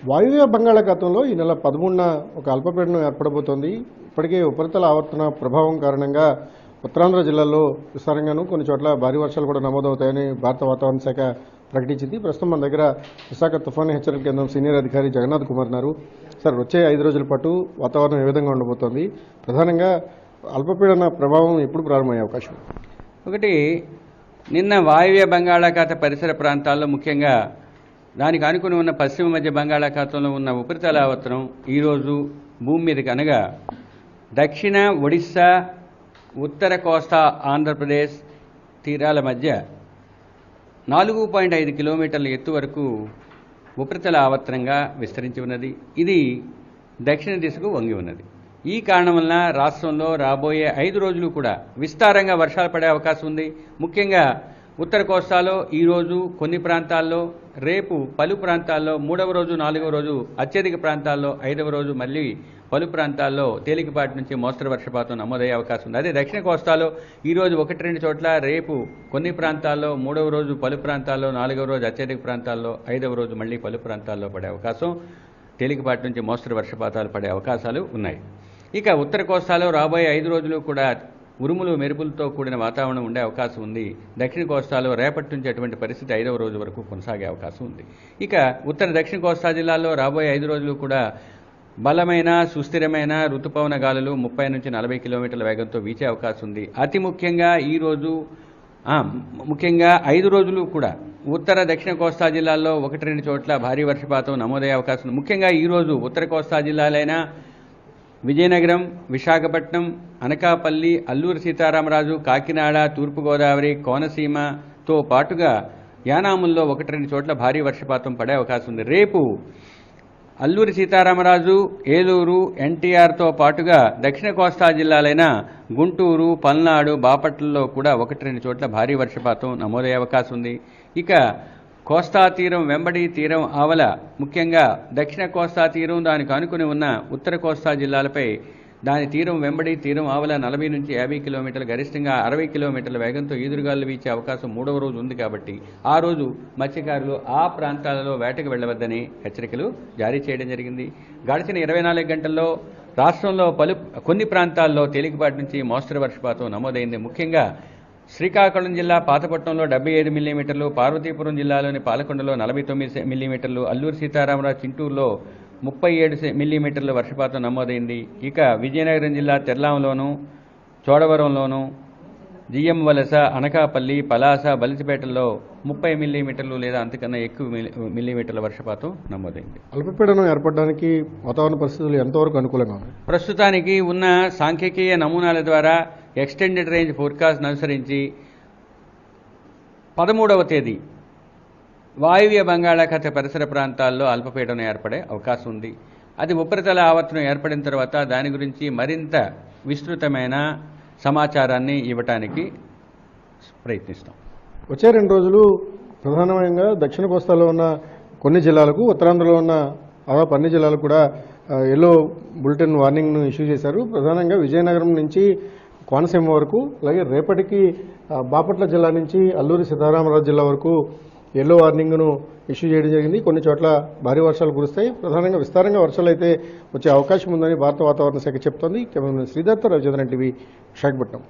వాయువ్య బంగాళాఖాతంలో ఈ నెల 13న ఒక అల్పపీడనం ఏర్పడబోతోంది. ఇప్పటికే ఉపరితల ఆవర్తన ప్రభావం కారణంగా ఉత్తరాంధ్ర జిల్లాల్లో విస్తారంగాను కొన్ని చోట్ల భారీ వర్షాలు కూడా నమోదవుతాయని భారత వాతావరణ శాఖ ప్రకటించింది. ప్రస్తుతం మన దగ్గర విశాఖ తుఫాను హెచ్చరిక కేంద్రం సీనియర్ అధికారి జగన్నాథ్ కుమార్ ఉన్నారు. సార్, వచ్చే 5 రోజుల పాటు వాతావరణం ఏ విధంగా ఉండబోతోంది? ప్రధానంగా అల్పపీడన ప్రభావం ఎప్పుడు ప్రారంభమయ్యే అవకాశం? ఒకటి, నిన్న వాయువ్య బంగాళాఖాత పరిసర ప్రాంతాల్లో ముఖ్యంగా దానికి ఆనుకుని ఉన్న పశ్చిమ మధ్య బంగాళాఖాతంలో ఉన్న ఉపరితల ఆవర్తనం ఈరోజు భూమి మీదకి అనగా దక్షిణ ఒడిశా, ఉత్తర కోస్తా ఆంధ్రప్రదేశ్ తీరాల మధ్య 4.5 కిలోమీటర్ల ఎత్తు వరకు ఉపరితల ఆవర్తనంగా విస్తరించి ఉన్నది. ఇది దక్షిణ దిశకు వంగి ఉన్నది. ఈ కారణం వలన రాష్ట్రంలో రాబోయే 5 రోజులు కూడా విస్తారంగా వర్షాలు పడే అవకాశం ఉంది. ముఖ్యంగా ఉత్తర కోస్తాలో ఈరోజు కొన్ని ప్రాంతాల్లో, రేపు పలు ప్రాంతాల్లో, 3వ రోజు 4వ రోజు అత్యధిక ప్రాంతాల్లో, 5వ రోజు మళ్లీ పలు ప్రాంతాల్లో తేలికపాటి నుంచి మోస్తరు వర్షపాతం నమోదయ్యే అవకాశం ఉంది. అదే దక్షిణ కోస్తాలో ఈరోజు 1-2 చోట్ల, రేపు కొన్ని ప్రాంతాల్లో, 3వ రోజు పలు ప్రాంతాల్లో, 4వ రోజు అత్యధిక ప్రాంతాల్లో, 5వ రోజు మళ్లీ పలు ప్రాంతాల్లో పడే అవకాశం, తేలికపాటి నుంచి మోస్తరు వర్షపాతాలు పడే అవకాశాలు ఉన్నాయి. ఇక ఉత్తర కోస్తాలో రాబోయే 5 రోజులు కూడా ఉరుములు మెరుపులతో కూడిన వాతావరణం ఉండే అవకాశం ఉంది. దక్షిణ కోస్తాలో రేపటి నుంచి అటువంటి పరిస్థితి 5వ రోజు వరకు కొనసాగే అవకాశం ఉంది. ఇక ఉత్తర దక్షిణ కోస్తా జిల్లాల్లో రాబోయే 5 రోజులు కూడా బలమైన సుస్థిరమైన రుతుపవన గాలులు 30 నుంచి 40 కిలోమీటర్ల వేగంతో వీచే అవకాశం ఉంది. అతి ముఖ్యంగా ముఖ్యంగా 5 రోజులు కూడా ఉత్తర దక్షిణ కోస్తా జిల్లాల్లో 1-2 చోట్ల భారీ వర్షపాతం నమోదయ్యే అవకాశం ఉంది. ముఖ్యంగా ఈరోజు ఉత్తర కోస్తా జిల్లాలైన విజయనగరం, విశాఖపట్నం, అనకాపల్లి, అల్లూరి సీతారామరాజు, కాకినాడ, తూర్పుగోదావరి, కోనసీమతో పాటుగా యానాముల్లో 1-2 చోట్ల భారీ వర్షపాతం పడే అవకాశం ఉంది. రేపు అల్లూరి సీతారామరాజు, ఏలూరు, ఎన్టీఆర్తో పాటుగా దక్షిణ కోస్తా జిల్లాలైన గుంటూరు, పల్నాడు, బాపట్లలో కూడా 1-2 చోట్ల భారీ వర్షపాతం నమోదయ్యే అవకాశం ఉంది. ఇక కోస్తా తీరం వెంబడి తీరం ఆవల, ముఖ్యంగా దక్షిణ కోస్తా తీరం దానికి ఆనుకుని ఉన్న ఉత్తర కోస్తా జిల్లాలపై దాని తీరం వెంబడి తీరం ఆవల 40 నుంచి 50 కిలోమీటర్లు, గరిష్టంగా 60 కిలోమీటర్ల వేగంతో ఈదురుగాలు వీచే అవకాశం 3వ రోజు ఉంది. కాబట్టి ఆ రోజు మత్స్యకారులు ఆ ప్రాంతాలలో వేటకు వెళ్లవద్దని హెచ్చరికలు జారీ చేయడం జరిగింది. గడిచిన 24 గంటల్లో రాష్ట్రంలో కొన్ని ప్రాంతాల్లో తేలికపాటి నుంచి మోస్తరు వర్షపాతం నమోదైంది. ముఖ్యంగా శ్రీకాకుళం జిల్లా పాతపట్నంలో 75 మిల్లీమీటర్లు, పార్వతీపురం జిల్లాలోని పాలకొండలో 49 మిల్లీమీటర్లు, అల్లూరి సీతారామరాజు చింటూరులో 37 మిల్లీమీటర్ల వర్షపాతం నమోదైంది. ఇక విజయనగరం జిల్లా తెర్లాంలోను, చోడవరంలోను, జిఎం వలస, అనకాపల్లి, పలాస, బలిసిపేటల్లో 30 మిల్లీమీటర్లు లేదా అంతకన్నా ఎక్కువ మిల్లీమీటర్ల వర్షపాతం నమోదైంది. అల్పపీడనం ఏర్పడడానికి వాతావరణ పరిస్థితులు ఎంతవరకు అనుకూలంగా ఉన్నాయి? ప్రస్తుతానికి ఉన్న సాంఖ్యకీయ నమూనాల ద్వారా ఎక్స్టెండెడ్ రేంజ్ ఫోర్కాస్ట్ను అనుసరించి 13వ తేదీ వాయువ్య బంగాళాఖాత పరిసర ప్రాంతాల్లో అల్పపీడనం ఏర్పడే అవకాశం ఉంది. అది ఉపరితల ఆవర్తనం ఏర్పడిన తర్వాత దాని గురించి మరింత విస్తృతమైన సమాచారాన్ని ఇవ్వటానికి ప్రయత్నిస్తాం. వచ్చే 2 రోజులు ప్రధానంగా దక్షిణ కోస్తాలో ఉన్న కొన్ని జిల్లాలకు, ఉత్తరాంధ్రలో ఉన్న దాదాపు అన్ని జిల్లాలకు కూడా ఎల్లో బులెటిన్ వార్నింగ్ను ఇష్యూ చేశారు. ప్రధానంగా విజయనగరం నుంచి కోనసీమ వరకు, అలాగే రేపటికి బాపట్ల జిల్లా నుంచి అల్లూరి సీతారామరాజు జిల్లా వరకు ఎల్లో వార్నింగ్ను ఇష్యూ చేయడం జరిగింది. కొన్ని చోట్ల భారీ వర్షాలు కురుస్తాయి. ప్రధానంగా విస్తారంగా వర్షాలు అయితే వచ్చే అవకాశం ఉందని భారత వాతావరణ శాఖ చెప్తోంది. కెమెరామెన్ శ్రీధర్తో రవిచంద్రన్ టీవీ, విశాఖపట్నం.